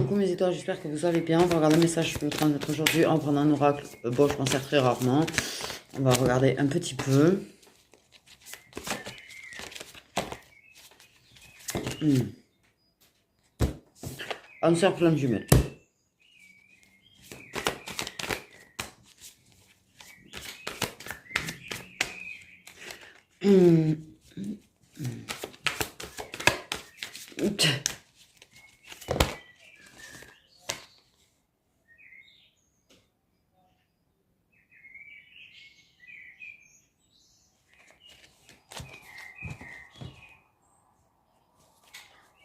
coucou mes étoiles, j'espère que vous allez bien. On va regarder le message que je peux transmettre aujourd'hui en prenant un oracle. Bon, je m'en sers très rarement. On va regarder un petit peu. Un sœur flamme jumelle.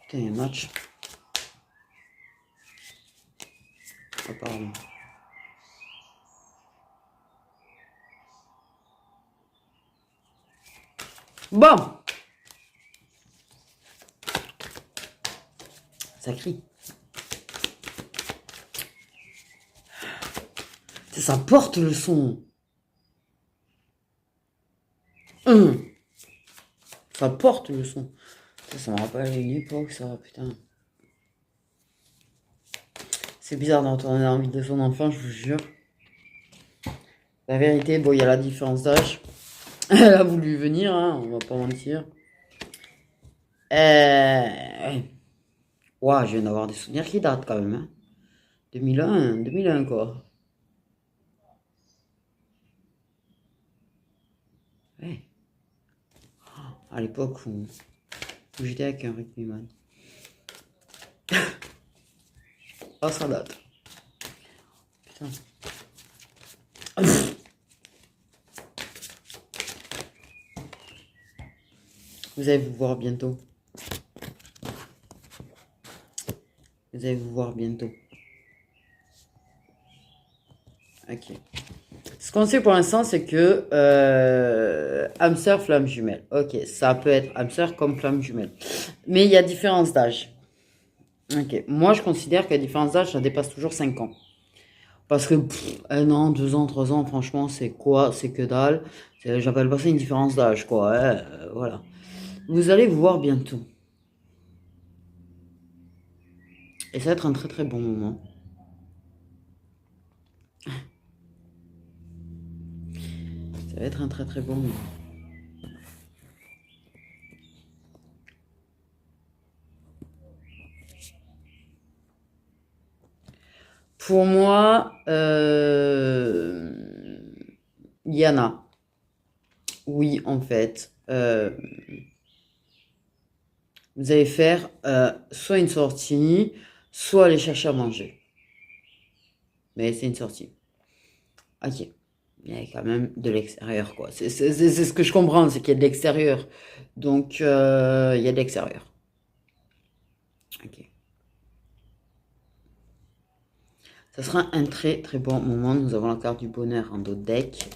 Putain, un match. Apparemment. Bon. Ça crie. Ça porte le son. Ça porte le son. Ça me rappelle une époque, ça, putain. C'est bizarre d'entendre dans la vie de son enfant, je vous jure. La vérité, bon, il y a la différence d'âge. Elle a voulu venir, hein, on va pas mentir. Ouah, je viens d'avoir des souvenirs qui datent quand même. Hein. 2001, quoi. Ouais. À l'époque où j'étais avec un rugbyman. Oh, ça date. Putain. Vous allez vous voir bientôt. Vous allez vous voir bientôt. Ok. Ce qu'on sait pour l'instant, c'est que âme sœur, flamme jumelle. Ok, ça peut être âme sœur comme flamme jumelle. Mais il y a différence d'âge. Ok, moi je considère que la différence d'âge, ça dépasse toujours 5 ans. Parce que 1 an, 2 ans, 3 ans, franchement, c'est quoi? C'est que dalle. J'appelle pas ça une différence d'âge, quoi. Hein, voilà. Vous allez vous voir bientôt. Et ça va être un très très bon moment. Ça va être un très très bon moment. Pour moi, Yana. Oui, en fait. Vous allez faire soit une sortie, soit aller chercher à manger. Mais c'est une sortie. Ok. Il y a quand même de l'extérieur, quoi. C'est ce que je comprends, c'est qu'il y a de l'extérieur. Donc, il y a de l'extérieur. Ok. Ça sera un très très bon moment. Nous avons la carte du bonheur en dos de deck.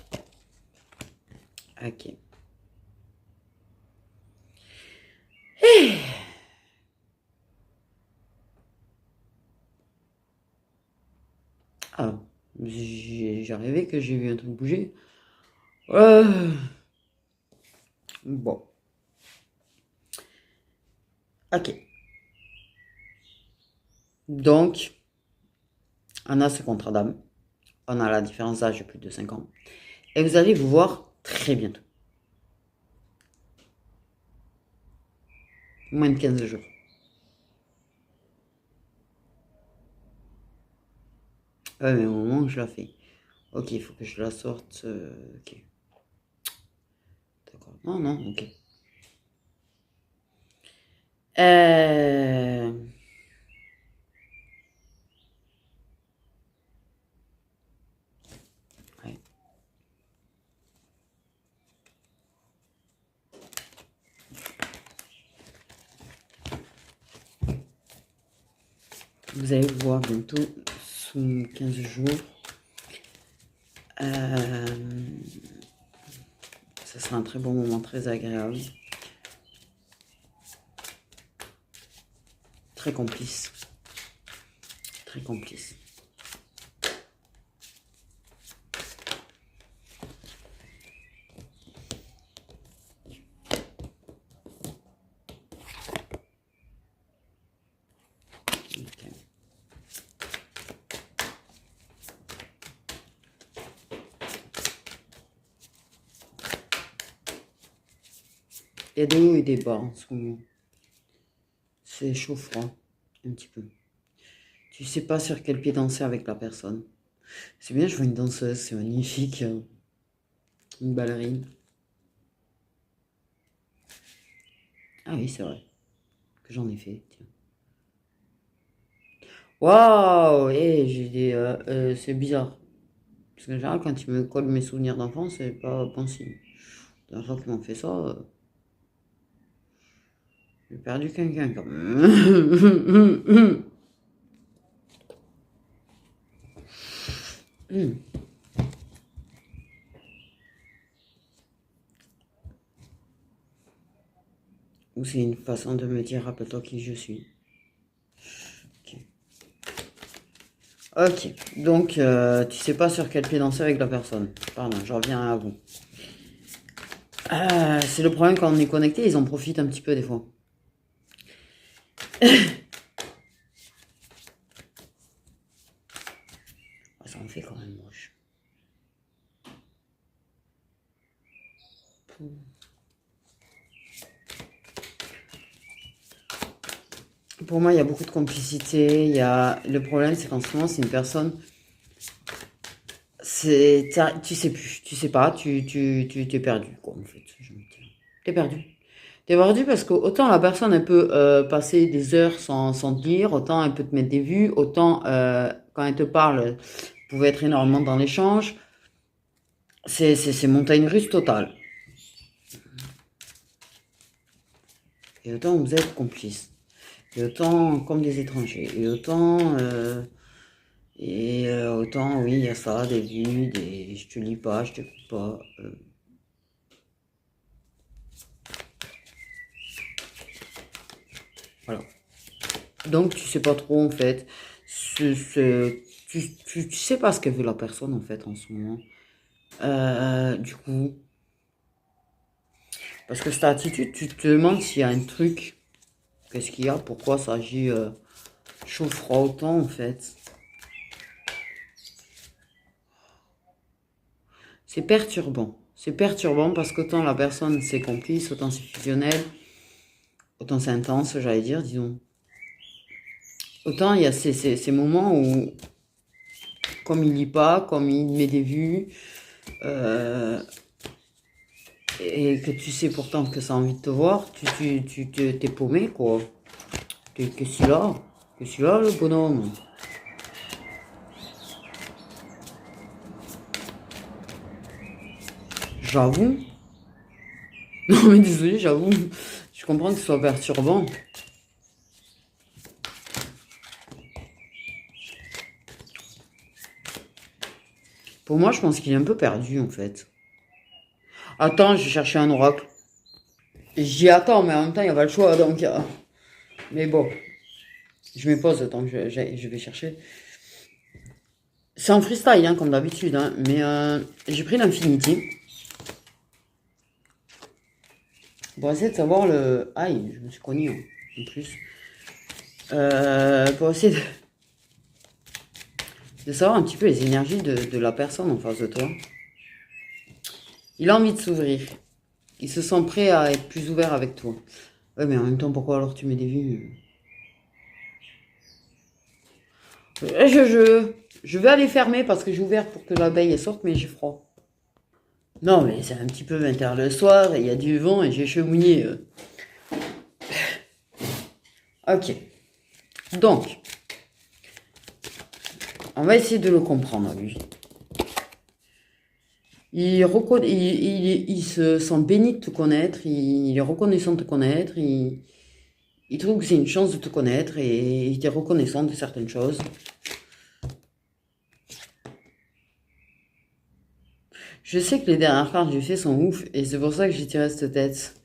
Ok. Ah, j'ai rêvé que j'ai vu un truc bouger. Bon. Ok. Donc, on a ce contrat d'âme. On a la différence d'âge de plus de 5 ans. Et vous allez vous voir très bientôt. Moins de 15 jours. Ouais, mais au moment où je la fais. Ok, il faut que je la sorte. Ok. D'accord. Non, non, ok. Euh... Ouais. Vous allez vous voir bientôt sous 15 jours. Ça sera un très bon moment, très agréable. Très complice. Très complice. Okay. Il y a des hauts et des bas en ce moment. C'est chaud-froid, un petit peu. Tu sais pas sur quel pied danser avec la personne. C'est bien, je vois une danseuse, c'est magnifique. Une ballerine. Ah oui, c'est vrai. Que j'en ai fait, tiens. Waouh! J'ai des. C'est bizarre. Parce qu'en général, quand ils me collent mes souvenirs d'enfance, c'est pas bon signe. La dernière fois qu'ils m'ont fait ça, j'ai perdu quelqu'un quand même. Ou c'est une façon de me dire, rappelle-toi qui je suis. Ok. Ok. Donc, tu sais pas sur quel pied danser avec la personne. Pardon, je reviens à vous. C'est le problème quand on est connecté, ils en profitent un petit peu des fois. Ça en fait quand même moche. Pour moi, il y a beaucoup de complicité. Le problème, c'est qu'en ce moment, c'est une personne. Tu sais plus, tu sais pas, tu t'es perdu, quoi, en fait. T'es perdu. T'es perdu parce que autant la personne, elle peut passer des heures sans te dire, autant elle peut te mettre des vues, autant quand elle te parle, vous pouvez être énormément dans l'échange. C'est montagne russe totale. Et autant vous êtes complices. Et autant comme des étrangers. Autant, oui, il y a ça, des vues, des je te lis pas, je te lis pas. Voilà. Donc tu sais pas trop en fait. Tu sais pas ce que veut la personne en fait en ce moment. Du coup, parce que cette attitude, tu te demandes s'il y a un truc. Qu'est-ce qu'il y a? Pourquoi ça agit chaud-froid autant en fait? C'est perturbant. C'est perturbant parce qu'autant la personne c'est complice, autant c'est fusionnel, autant c'est intense, j'allais dire, disons. Autant il y a ces moments où, comme il lit pas, comme il met des vues, et que tu sais pourtant que ça a envie de te voir, t'es paumé, quoi. Qu'est-ce qu'il a? Qu'est-ce qu'il a, le bonhomme? J'avoue. Non, mais désolé, j'avoue. Je comprends que ce soit perturbant. Pour moi, je pense qu'il est un peu perdu, en fait. Attends, je vais chercher un oracle. J'y attends, mais en même temps, il n'y a pas le choix, donc... Mais bon, je me pose tant que je vais chercher. C'est en freestyle, hein, comme d'habitude, hein, mais j'ai pris l'Infinity. Pour essayer de savoir le... Aïe, je me suis cogné, hein, en plus. Pour essayer de savoir un petit peu les énergies de la personne en face de toi. Il a envie de s'ouvrir. Il se sent prêt à être plus ouvert avec toi. Ouais, mais en même temps, pourquoi alors tu mets des vues? Je vais aller fermer parce que j'ai ouvert pour que l'abeille sorte, mais j'ai froid. Non, mais c'est un petit peu 20h le soir, et il y a du vent et j'ai chemouillé. Ok. Donc, on va essayer de le comprendre, lui. Il se sent béni de te connaître, il est reconnaissant de te connaître, il trouve que c'est une chance de te connaître et il est reconnaissant de certaines choses. Je sais que les dernières cartes que j'ai fait sont ouf et c'est pour ça que j'ai tiré cette tête.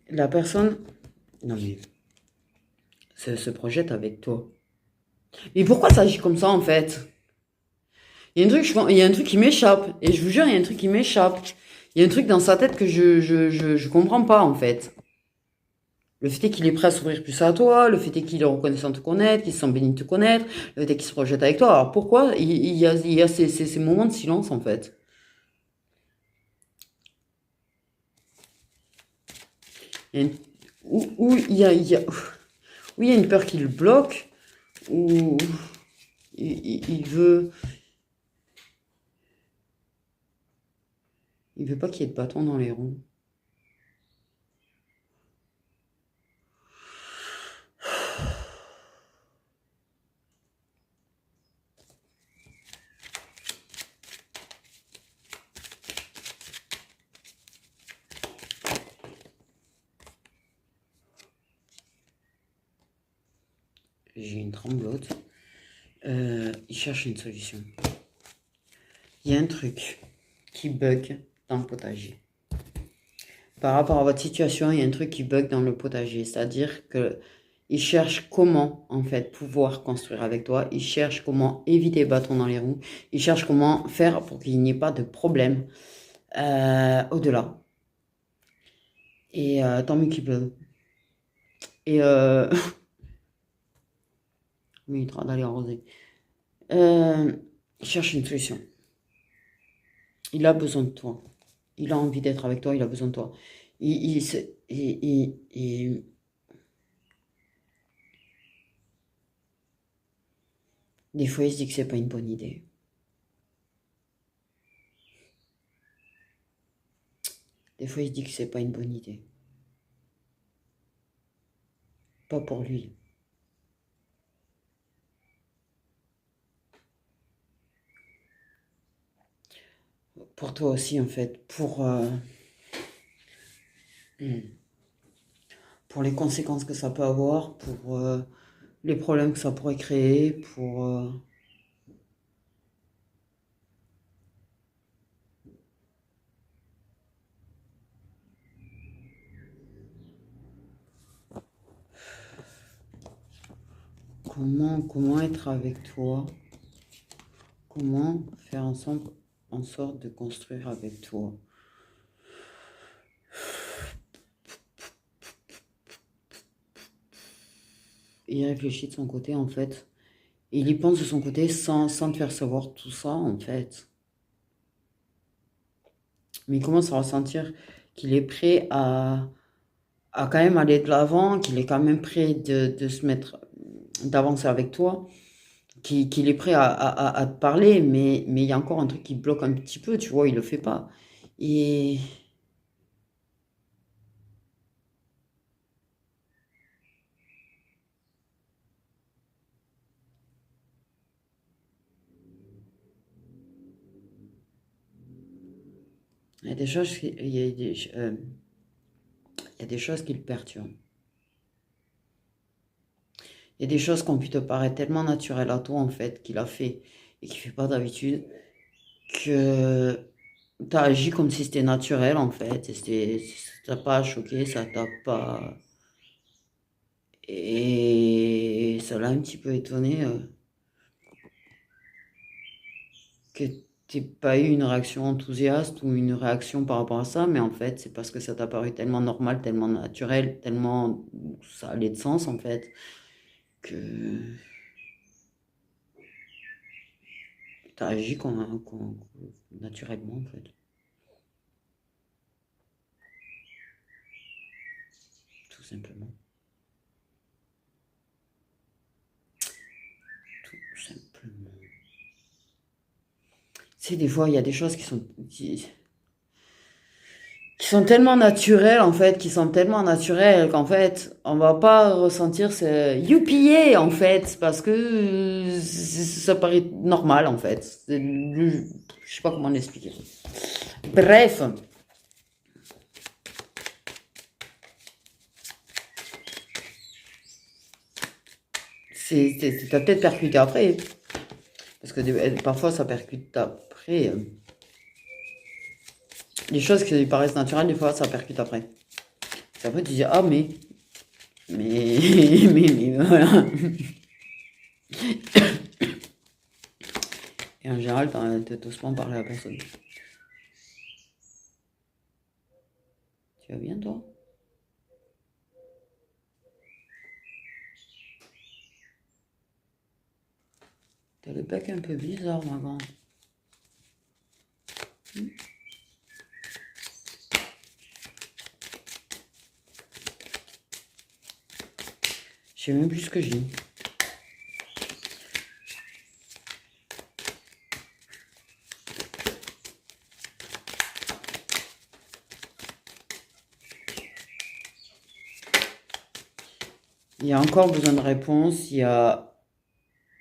La personne, non mais, se projette avec toi. Mais pourquoi ça agit comme ça en fait? Il y a un truc qui m'échappe. Et je vous jure, il y a un truc qui m'échappe. Il y a un truc dans sa tête que je comprends pas en fait. Le fait est qu'il est prêt à s'ouvrir plus à toi, le fait est qu'il est reconnaissant de te connaître, qu'il se sent béni de te connaître, le fait est qu'il se projette avec toi. Alors pourquoi il y a ces moments de silence en fait? Il y a une- où où il y a une peur qui le bloque, où il veut, il veut pas qu'il y ait de bâton dans les roues. J'ai une tremblote. Il cherche une solution. Il y a un truc qui bug dans le potager. Par rapport à votre situation, il y a un truc qui bug dans le potager. C'est-à-dire que il cherche comment, en fait, pouvoir construire avec toi. Il cherche comment éviter les bâtons dans les roues. Il cherche comment faire pour qu'il n'y ait pas de problème au-delà. Et tant mieux qu'il pleuve. Et oui, il est en train d'aller arroser. Euh, il cherche une solution. Il a besoin de toi. Il a envie d'être avec toi, il a besoin de toi. Des fois, il se dit que c'est pas une bonne idée. Des fois, il se dit que c'est pas une bonne idée. Pas pour lui. Pour toi aussi, en fait. Pour les conséquences que ça peut avoir, pour les problèmes que ça pourrait créer, pour... comment être avec toi? Comment faire ensemble en sorte de construire avec toi? Il réfléchit de son côté, en fait. Il y pense de son côté sans te faire savoir tout ça, en fait. Mais il commence à ressentir qu'il est prêt à quand même aller de l'avant, qu'il est quand même prêt de se mettre, d'avancer avec toi, qu'il est prêt à te parler, mais il y a encore un truc qui bloque un petit peu, tu vois, il le fait pas. Et il y a des choses, il y a des choses qui le perturbent. Il y a des choses qui ont pu te paraître tellement naturelles à toi, en fait, qu'il a fait et qu'il fait pas d'habitude, que tu as agi comme si c'était naturel, en fait. Et ça t'a pas choqué, ça t'a pas... Et ça l'a un petit peu étonné que t'aies pas eu une réaction enthousiaste ou une réaction par rapport à ça, mais en fait, c'est parce que ça t'a paru tellement normal, tellement naturel, tellement ça allait de sens, en fait, que t'as agi naturellement, en fait, tout simplement. Tout simplement. Tu sais, des fois, il y a des choses qui sont tellement naturelles, en fait, qui sont tellement naturelles qu'en fait, on va pas ressentir ce youpier, en fait, parce que ça paraît normal, en fait. Je sais pas comment l'expliquer. Bref, t'as peut-être percuté après, parce que parfois ça percute après. Les choses qui paraissent naturelles, des fois ça percute après. Et après tu dis, ah mais, mais voilà. Et en général, t'oses pas en parler à personne. Tu vas bien, toi? T'as le bec un peu bizarre, ma grande. Je sais même plus ce que j'ai. Il y a encore besoin de réponse. Il y a...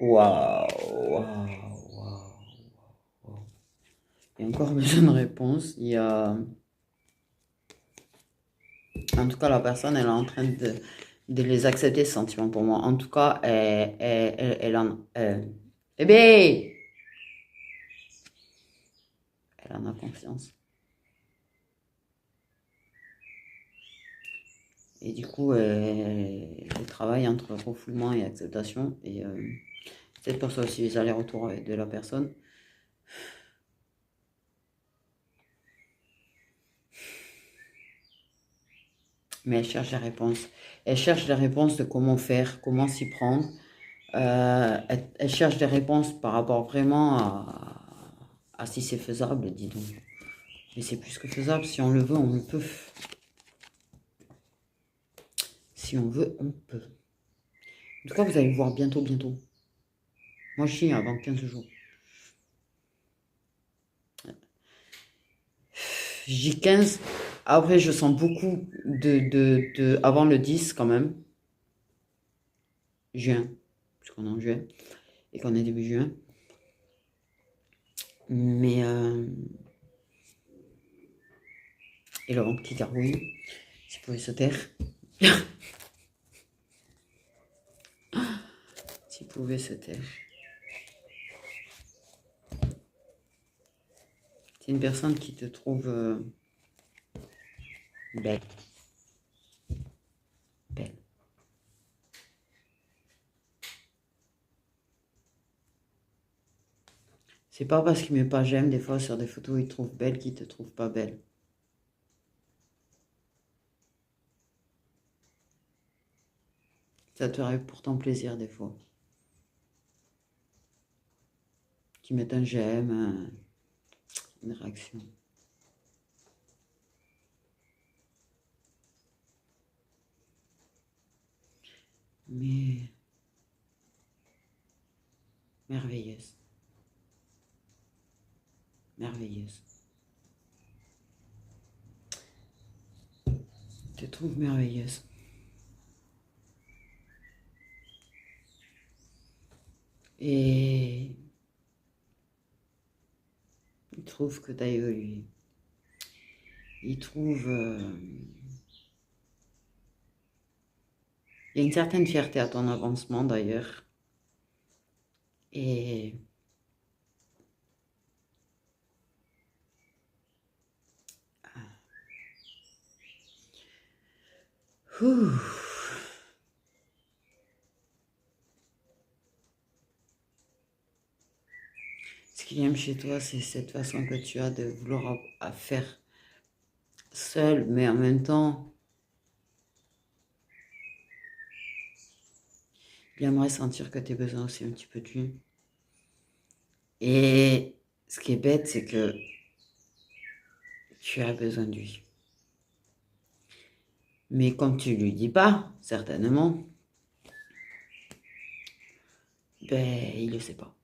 Waouh, waouh, waouh. Il y a encore besoin de réponse. Il y a... En tout cas, la personne, elle est en train de les accepter, ce sentiment pour moi. En tout cas, elle en... bébé! Elle en a confiance. Et du coup, elle travaille entre refoulement et acceptation. Et peut-être pour ça aussi les allers-retours de la personne. Mais elle cherche les réponses. Elle cherche les réponses de comment faire, comment s'y prendre. Elle cherche des réponses par rapport vraiment à si c'est faisable, dis donc. Mais c'est plus que faisable. Si on le veut, on le peut. Si on veut, on peut. En tout cas, vous allez voir bientôt, bientôt. Moi, je suis avant 15 jours. J'ai 15. Après, je sens beaucoup avant le 10 quand même. Juin. Parce qu'on est en juin. Et qu'on est début juin. Mais... Et le petit gargouille. S'il pouvait se taire. S'il pouvait se taire. C'est une personne qui te trouve belle. Belle. C'est pas parce qu'il met pas j'aime des fois sur des photos, il te trouve belle qu'il te trouve pas belle. Ça te ferait pourtant plaisir des fois. Qu'ils mettent un j'aime, une réaction. Mais merveilleuse. Merveilleuse. Je te trouve merveilleuse. Et il trouve que tu as évolué. Il trouve... Il y a une certaine fierté à ton avancement d'ailleurs. Et... Ouh. Ce qu'il aime chez toi, c'est cette façon que tu as de vouloir faire seul, mais en même temps, il aimerait sentir que tu as besoin aussi un petit peu de lui. Et ce qui est bête, c'est que tu as besoin de lui. Mais comme tu lui dis pas, certainement, ben, il le sait pas.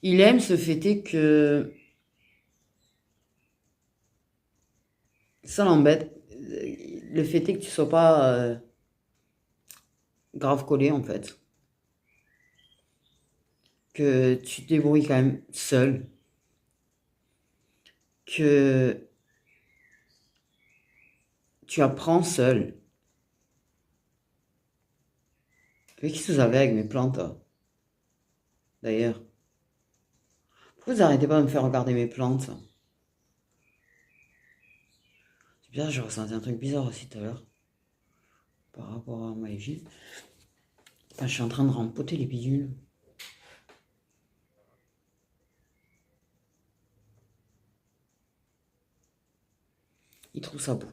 Il aime ce fait que ça l'embête. Le fait est que tu sois pas grave collé en fait. Que tu te débrouilles quand même seul. Que tu apprends seul. Mais qu'est-ce que vous avez avec mes plantes, d'ailleurs? Pourquoi vous arrêtez pas de me faire regarder mes plantes? C'est bizarre, j'ai ressenti un truc bizarre aussi tout à l'heure. Par rapport à ma hygiène. Enfin, je suis en train de rempoter les bidules. Il trouve ça beau.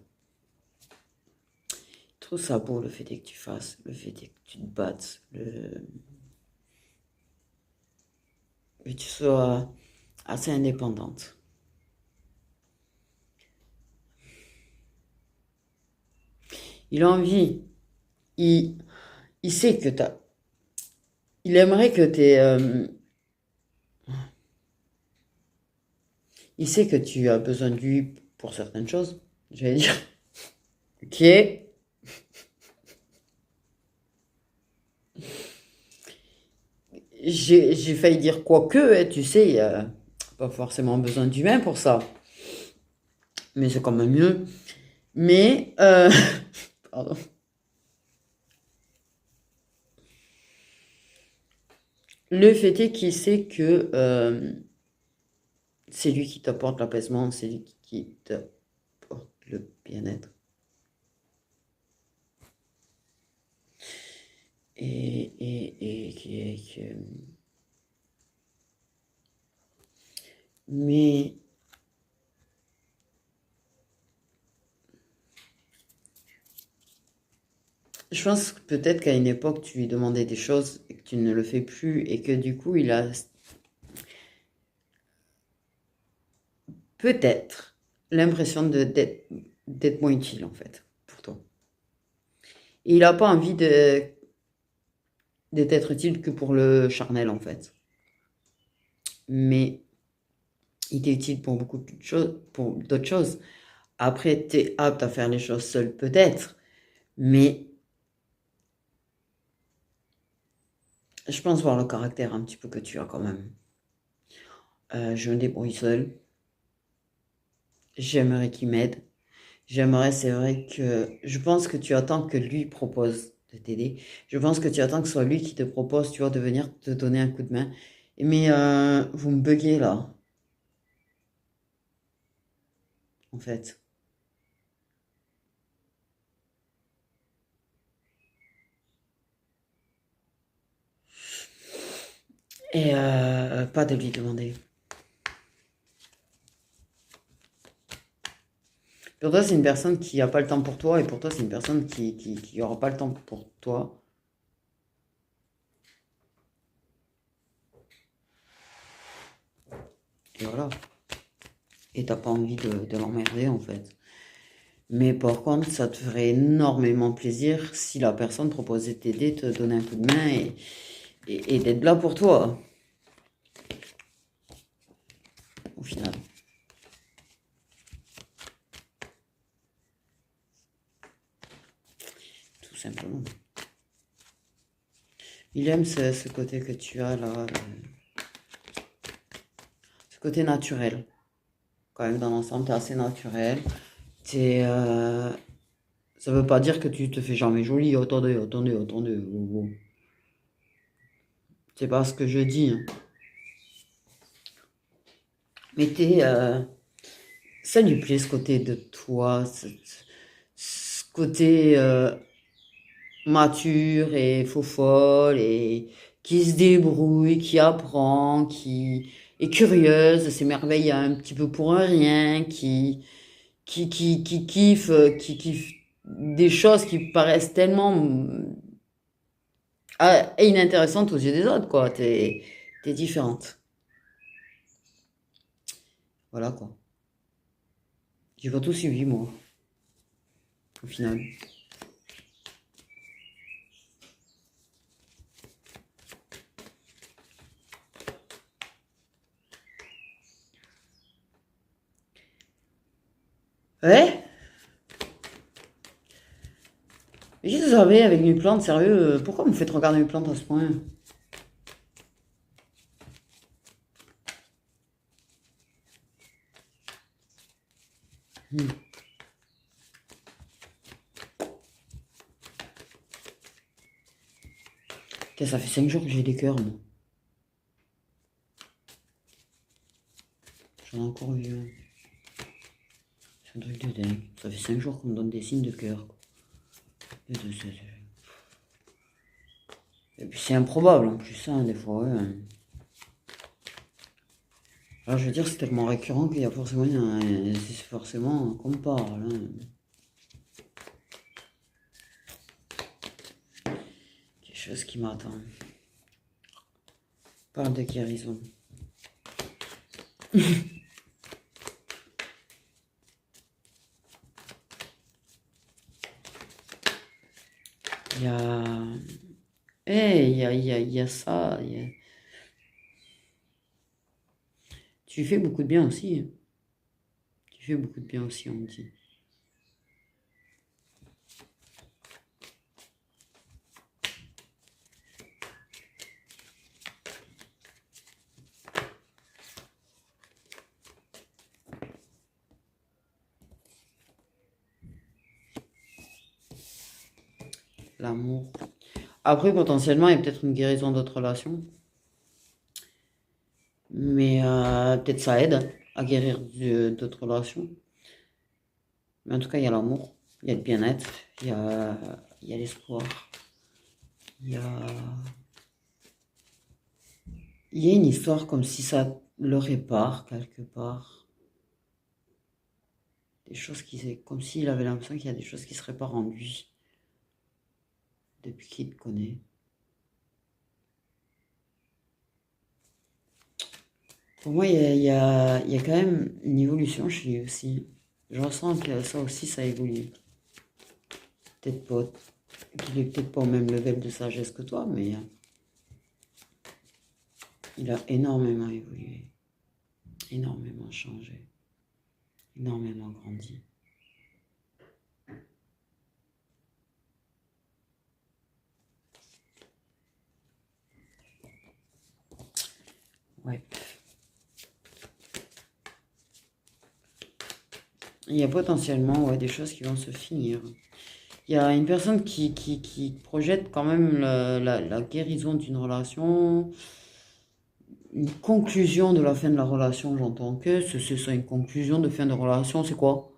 Il trouve ça beau le fait que tu fasses, le fait que tu te battes, que tu sois assez indépendante. Il a envie, il, il sait que t'as, il aimerait que il sait que tu as besoin de lui pour certaines choses, j'allais dire. Ok, j'ai failli dire quoique, hein, tu sais, il n'y a pas forcément besoin d'humain pour ça, mais c'est quand même mieux. Mais, pardon. Le fait est qu'il sait que c'est lui qui t'apporte l'apaisement, c'est lui qui t'apporte le bien-être. Et mais je pense que peut-être qu'à une époque, tu lui demandais des choses et que tu ne le fais plus et que du coup, il a peut-être l'impression d'être moins utile en fait pour toi. Et il n'a pas envie d'être utile que pour le charnel en fait. Mais il t'est utile pour beaucoup de choses, pour d'autres choses. Après, tu es apte à faire les choses seul peut-être, mais je pense voir le caractère un petit peu que tu as quand même. Je me débrouille seul. J'aimerais qu'il m'aide. J'aimerais, c'est vrai que je pense que tu attends que lui propose de t'aider. Je pense que tu attends que ce soit lui qui te propose, tu vois, de venir te donner un coup de main. Mais vous me buguez là, en fait. Et pas de lui demander. Pour toi, c'est une personne qui n'a pas le temps pour toi, et pour toi, c'est une personne qui aura pas le temps pour toi. Et voilà. Et t'as pas envie de l'emmerder, en fait. Mais par contre, ça te ferait énormément plaisir si la personne proposait de t'aider, te donner un coup de main et d'être là pour toi, au final. Tout simplement. Il aime ce côté que tu as là, ce côté naturel. Quand même, dans l'ensemble, t'es assez naturel. T'es, ça veut pas dire que tu te fais jamais joli. Attendez, attendez, attendez. Oh, oh. C'est pas ce que je dis, hein. Mais ça lui plaît ce côté de toi, ce côté mature et faux folle et qui se débrouille, qui apprend, qui est curieuse, s'émerveille un petit peu pour un rien, qui kiffe des choses qui paraissent tellement inintéressantes aux yeux des autres, quoi. T'es différente. Voilà, quoi. J'ai pas tout suivi, moi, au final. Ouais? Mais qu'est-ce que vous avez avec mes plantes, sérieux? Pourquoi vous me faites regarder mes plantes à ce point? Hmm. Putain, ça fait 5 jours que j'ai des cœurs, moi. J'en ai encore eu un. C'est un truc de dingue. Ça fait 5 jours qu'on me donne des signes de cœur, quoi. Et puis c'est improbable en plus, hein, des fois, ouais. Alors, je veux dire, c'est tellement récurrent qu'il y a forcément, c'est forcément qu'on me parle, hein. chose qui m'attend. Parle de guérison. Il y a... il y a ça. Tu fais beaucoup de bien aussi. Hein. Tu fais beaucoup de bien aussi, on me dit. L'amour. Après, potentiellement, il y a peut-être une guérison d'autres relations. Mais peut-être ça aide à guérir d'autres relations. Mais en tout cas, il y a l'amour, il y a le bien-être, il y a l'espoir, il y a, il y a une histoire comme si ça le répare quelque part. Des choses comme s'il avait l'impression qu'il y a des choses qui se réparent en lui depuis qu'il te connaît. Pour moi, il y a quand même une évolution chez lui aussi. Je ressens que ça aussi, ça évolue. Peut-être pas, qu'il est peut-être pas au même level de sagesse que toi, mais il a énormément évolué, énormément changé, énormément grandi. Ouais. Il y a potentiellement des choses qui vont se finir. Il y a une personne qui projette quand même la guérison d'une relation, une conclusion de la fin de la relation, j'entends que ce soit une conclusion de fin de relation, c'est quoi?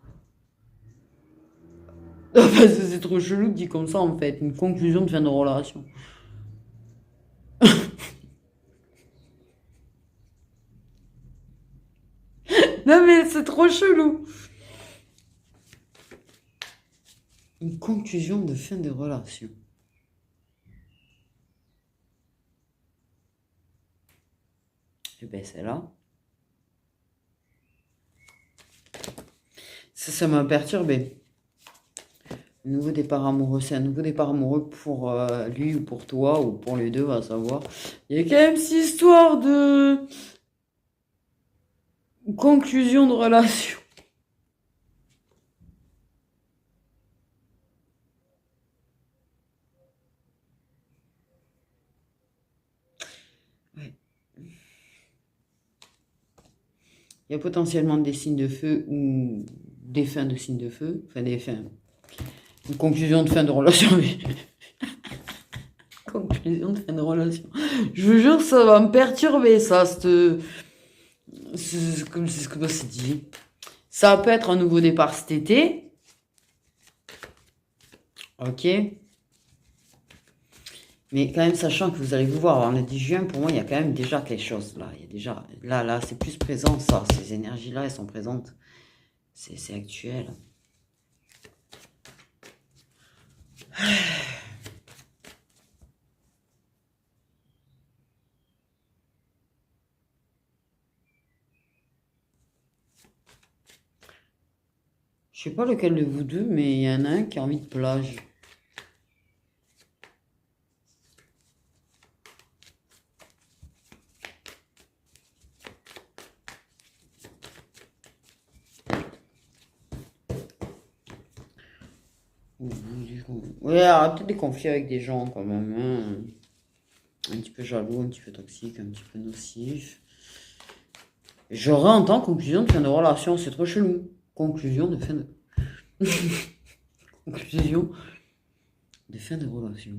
Parce que c'est trop chelou dit comme ça en fait, une conclusion de fin de relation. Non mais c'est trop chelou. Une conclusion de fin de relation. Et ben c'est là. Ça m'a perturbé. Nouveau départ amoureux, c'est un nouveau départ amoureux pour lui ou pour toi ou pour les deux, on va savoir. Il y a quand même cette histoire de conclusion de relation. Ouais. Il y a potentiellement des signes de feu ou des fins de signes de feu, enfin des fins. Une conclusion de fin de relation. Conclusion de fin de relation. Je vous jure, ça va me perturber, ça, comme c'est ce que c'est dit. Ça peut être un nouveau départ cet été. Ok. Mais quand même, sachant que vous allez vous voir, le 10 juin, pour moi, il y a quand même déjà quelque chose là. Il y a déjà, là, c'est plus présent, ça. Ces énergies-là, elles sont présentes. C'est actuel. Je sais pas lequel de vous deux, mais il y en a un qui a envie de plage. Ouais, peut-être des conflits avec des gens quand même. Hein. Un petit peu jaloux, un petit peu toxique, un petit peu nocif. Je réentends conclusion de fin de relation, c'est trop chelou. Conclusion de fin de... conclusion de fin de relation.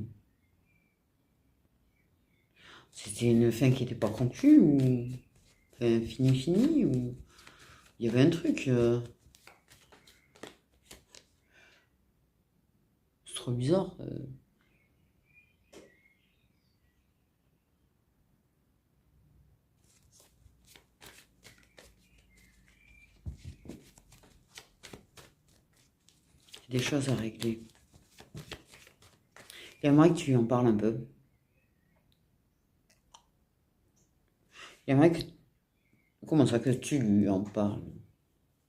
C'était une fin qui n'était pas conclue ou... Enfin, fini ou... Il y avait un truc... C'est trop bizarre. Des choses à régler. J'aimerais que tu en parles un peu. J'aimerais que... Comment ça que tu lui en parles?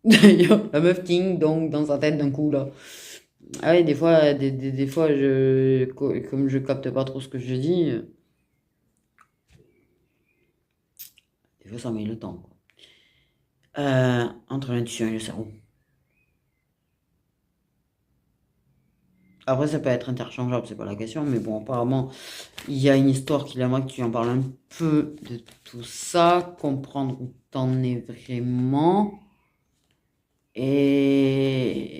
D'ailleurs, la meuf ting donc dans sa tête d'un coup là. Ah oui, des fois, des fois comme je capte pas trop ce que je dis, des fois ça met le temps, quoi. Entre l'intuition et le cerveau. Après, ça peut être interchangeable, c'est pas la question, mais bon, apparemment, il y a une histoire qu'il aimerait que tu en parles un peu de tout ça, comprendre où t'en es vraiment. Et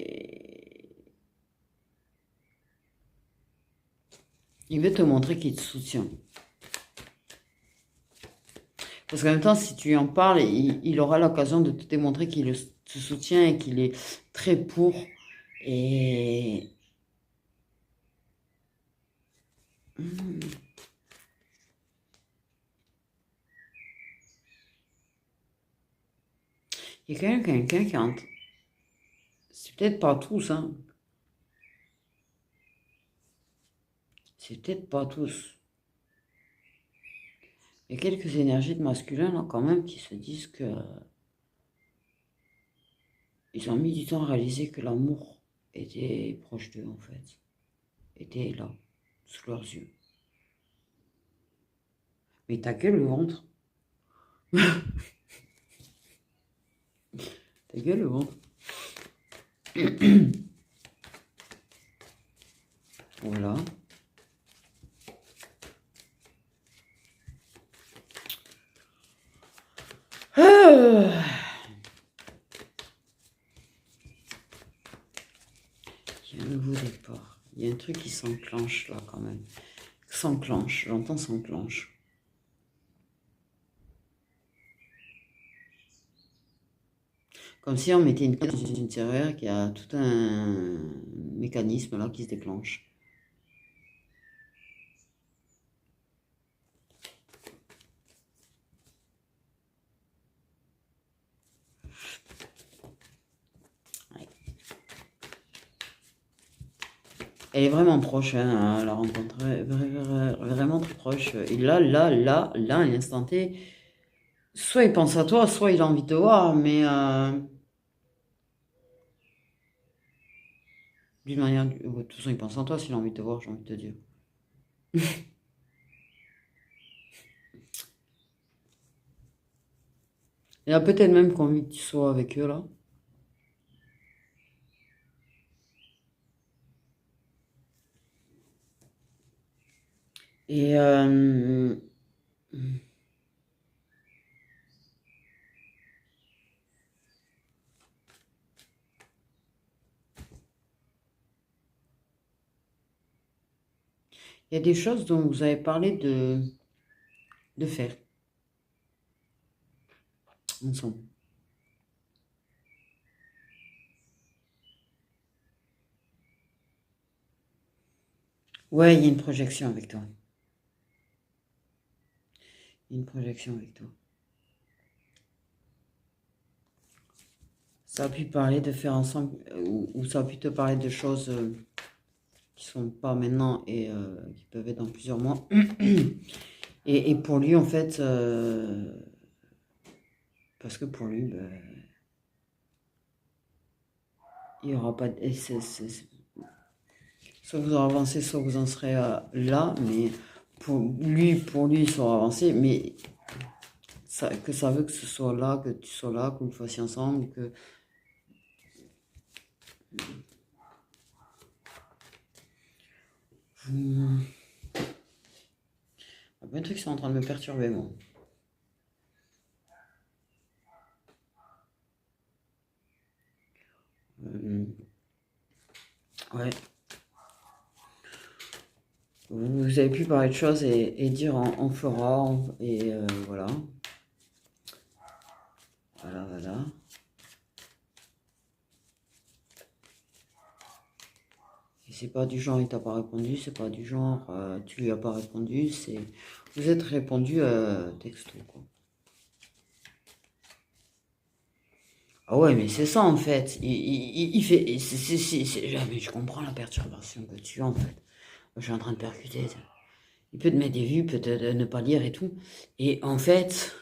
il veut te montrer qu'il te soutient. Parce qu'en même temps, si tu lui en parles, il aura l'occasion de te démontrer qu'il te soutient et qu'il est très pour. Et... Il y a quand même quelqu'un qui entre. C'est peut-être pas tous, hein. C'est peut-être pas tous. Il y a quelques énergies de masculin, là, quand même, qui se disent que... Ils ont mis du temps à réaliser que l'amour était proche d'eux, en fait. Était là, sous leurs yeux. Mais ta gueule, le ventre. Ta gueule, le ventre. Voilà. Ah. Il y a un nouveau départ. Il y a un truc qui s'enclenche là quand même. S'enclenche, j'entends s'enclenche. Comme si on mettait une clé dans une serrure qui a tout un mécanisme là qui se déclenche. Ouais. Elle est vraiment proche, hein, la rencontre, vraiment très proche. Et là, à l'instant T, soit il pense à toi, soit il a envie de te voir, mais d'une manière, de toute façon, il pense à toi s'il a envie de te voir, j'ai envie de te dire. Il a peut-être même qu'envie que tu sois avec eux là. Et il y a des choses dont vous avez parlé de faire ensemble. Ouais, il y a une projection avec toi. Il y a une projection avec toi. Ça a pu parler de faire ensemble, ou ça a pu te parler de choses qui sont pas maintenant et qui peuvent être dans plusieurs mois. Et pour lui, en fait, parce que pour lui, ben, il n'y aura pas de... soit vous en avancez, soit vous en serez là, mais pour lui, il sera avancé, mais que ça veut que ce soit là, que tu sois là, que vous le fassiez ensemble, que... Il y a plein de trucs qui sont en train de me perturber, moi. Ouais. Vous avez pu parler de choses et dire on fera, et voilà. Voilà. Et c'est pas du genre il t'a pas répondu, c'est pas du genre tu lui as pas répondu, c'est vous êtes répondu texto quoi. Ah ouais mais c'est ça en fait, il fait, mais je comprends la perturbation que tu as en fait. Je suis en train de percuter. Il peut te mettre des vues, peut te ne pas lire et tout. Et en fait,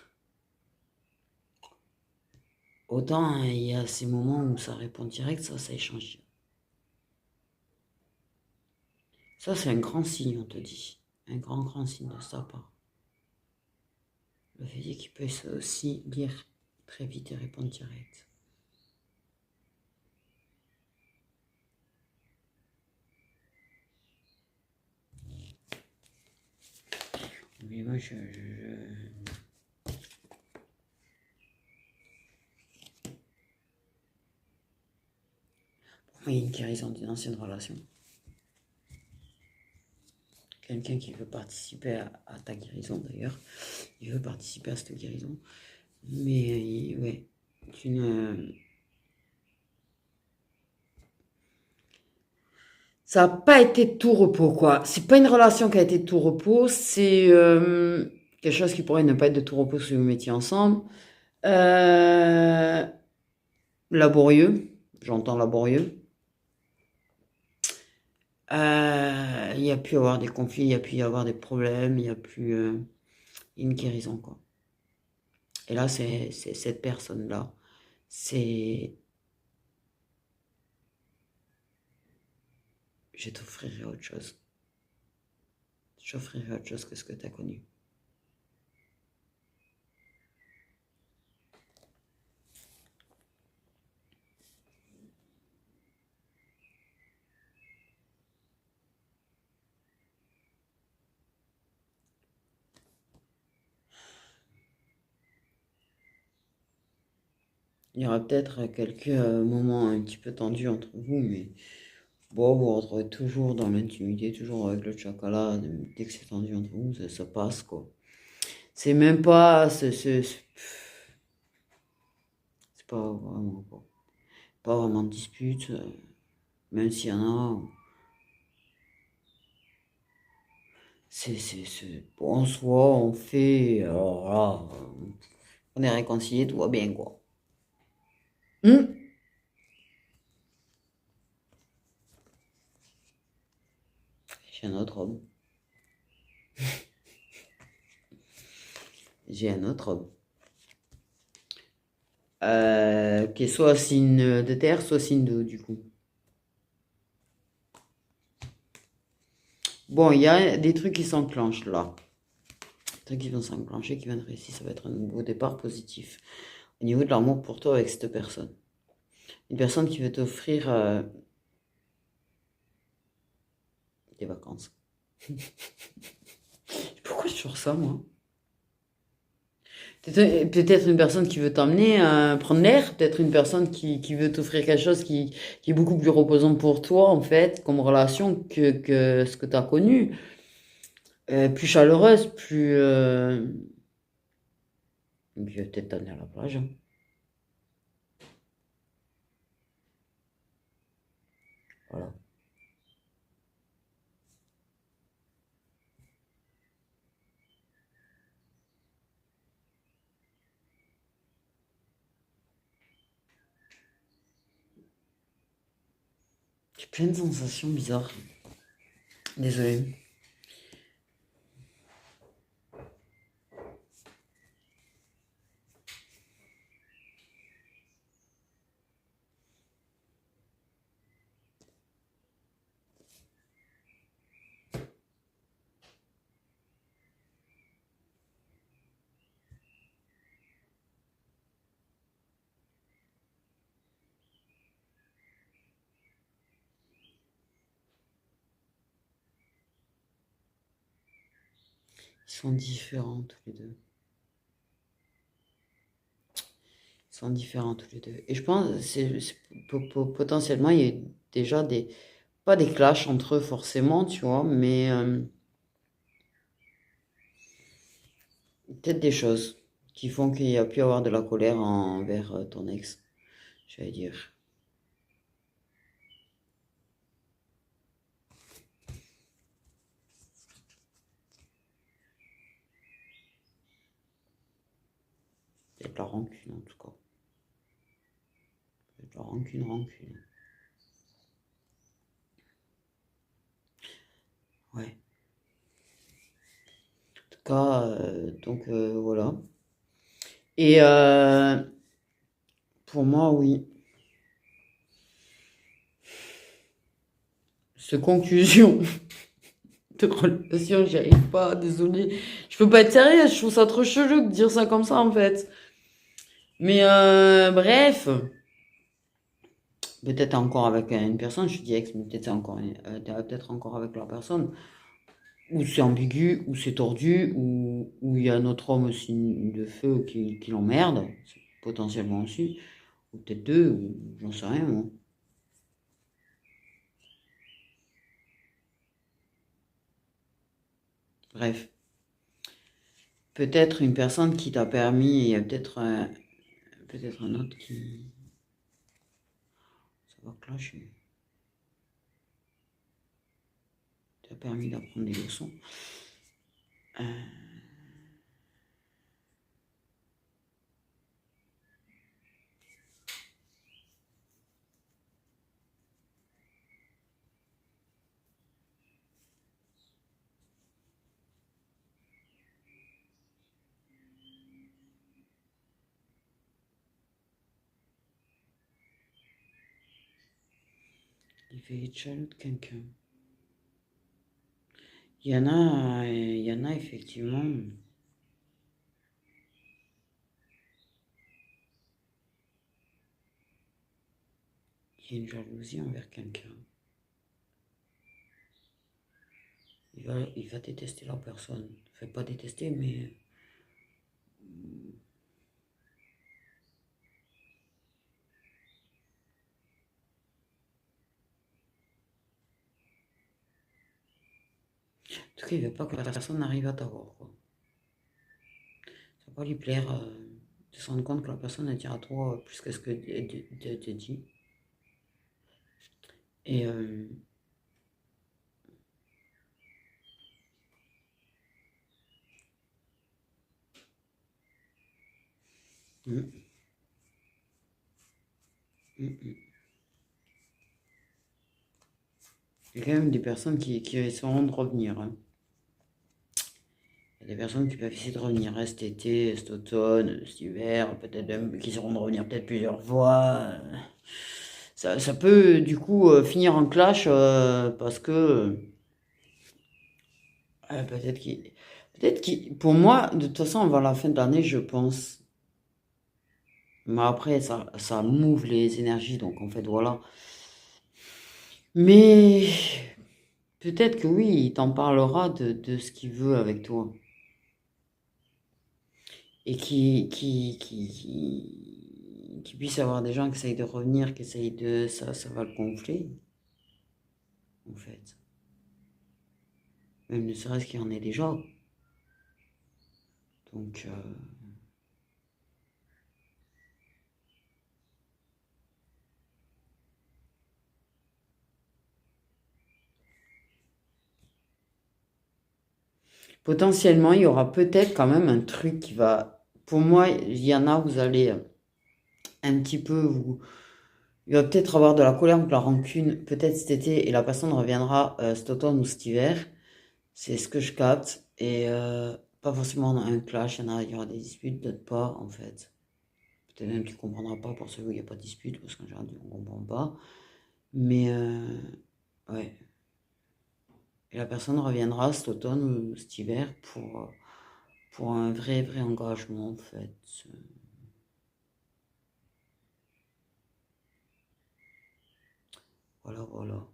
Autant hein, il y a ces moments où ça répond direct, ça échange. Ça, c'est un grand signe, on te dit. Un grand, grand signe de sa part. Le fait qu'il peut aussi lire très vite et répondre direct. Mais moi, Pour moi, il y a une guérison d'une ancienne relation. Quelqu'un qui veut participer à ta guérison, d'ailleurs. Il veut participer à cette guérison. Mais, ouais, ça n'a pas été tout repos, quoi. C'est pas une relation qui a été tout repos, c'est quelque chose qui pourrait ne pas être de tout repos si vous mettiez ensemble. Euh, Laborieux, j'entends laborieux. Il y a pu y avoir des conflits, il y a pu y avoir des problèmes, il y a plus une guérison, quoi. Et là, c'est cette personne-là. C'est... Je t'offrirai autre chose. J'offrirai autre chose que ce que tu as connu. Il y aura peut-être quelques moments un petit peu tendus entre vous, mais bon, vous rentrez toujours dans l'intimité, toujours avec le chocolat. Dès que c'est tendu entre vous, ça passe, quoi. C'est même pas... C'est pas vraiment, quoi. Pas vraiment de dispute, même s'il y en a. Bon, en soi, on fait... Alors là, on est réconciliés, tout va bien, quoi. Hmm. J'ai un autre homme. J'ai un autre homme. Qui est soit signe de terre, soit signe d'eau, du coup. Bon, il y a des trucs qui s'enclenchent là. Des trucs qui vont s'enclencher, qui viennent réussir. Ça va être un nouveau départ positif. Au niveau de l'amour pour toi avec cette personne. Une personne qui veut t'offrir des vacances. Pourquoi je fais ça, moi? Peut-être une personne qui veut t'emmener prendre l'air, peut-être une personne qui veut t'offrir quelque chose qui est beaucoup plus reposant pour toi, en fait, comme relation que ce que tu as connu. Plus chaleureuse, plus... Je vais peut-être t'emmener à la plage, hein. Voilà. J'ai plein de sensations bizarres. Désolée. Ils sont différents tous les deux. Ils sont différents tous les deux. Et je pense que potentiellement, il y a eu déjà des... Pas des clashs entre eux forcément, tu vois, mais peut-être des choses qui font qu'il y a pu avoir de la colère envers ton ex, j'allais dire. Peut-être la rancune en tout cas. Peut-être la rancune. Ouais. En tout cas, donc voilà. Et Pour moi, oui. Cette conclusion de relation, j'y arrive pas, désolée. Je peux pas être sérieuse, je trouve ça trop chelou de dire ça comme ça en fait. Mais bref, peut-être encore avec une personne, je dis ex, mais peut-être t'es peut-être encore avec la personne. Ou c'est ambigu, ou c'est tordu, ou il y a un autre homme aussi de feu qui l'emmerde, potentiellement aussi. Ou peut-être deux, ou j'en sais rien, moi. Bref, peut-être une personne qui t'a permis, et il y a peut-être un autre qui... Ça va clasher. T'a permis d'apprendre des leçons. Euh, il fait être jaloux de quelqu'un. Il y en a effectivement. Il y a une jalousie envers quelqu'un. Il va détester la personne. Enfin, pas détester, mais en tout cas, il veut pas que la personne arrive à t'avoir, quoi. Ça va pas lui plaire de se rendre compte que la personne attire à toi plus que ce que te dit. Et mm, mm, mm. Il y a quand même des personnes qui essaieront de revenir, hein. Il y a des personnes qui peuvent essayer de revenir cet été, cet automne, cet hiver, peut-être même qui essaieront de revenir peut-être plusieurs fois. Ça peut du coup finir en clash parce que pour moi, de toute façon, avant la fin de l'année, je pense. Mais après, ça mouve les énergies, donc en fait, voilà. Mais peut-être que oui, il t'en parlera de ce qu'il veut avec toi. Et qui puisse avoir des gens qui essayent de revenir, qui essayent de... Ça va le gonfler, en fait. Même ne serait-ce qu'il y en ait déjà. Donc, potentiellement, il y aura peut-être quand même un truc qui va... Pour moi, il y en a, vous allez un petit peu... Il va peut-être avoir de la colère ou de la rancune, peut-être cet été, et la personne reviendra cet automne ou cet hiver. C'est ce que je capte. Et pas forcément un clash, il y aura des disputes, d'autres pas, en fait. Peut-être même tu ne comprendras pas pour ceux où il n'y a pas de dispute, parce qu'en général, on ne comprend pas. Mais, ouais. Et la personne reviendra cet automne ou cet hiver pour un vrai engagement, en fait. Voilà, voilà.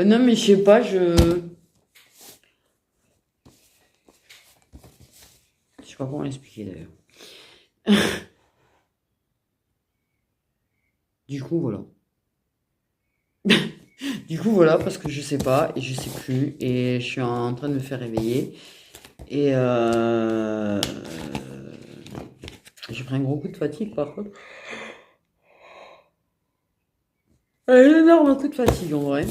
Non, mais je sais pas, je sais pas comment l'expliquer d'ailleurs. Du coup, voilà. Du coup, voilà, parce que je sais pas et je sais plus et je suis en train de me faire réveiller et j'ai pris un gros coup de fatigue par contre. Un énorme coup de fatigue en vrai.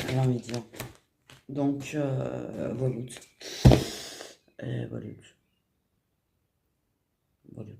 J'ai envie de dire. Donc, voilà. Voilà. Voilà.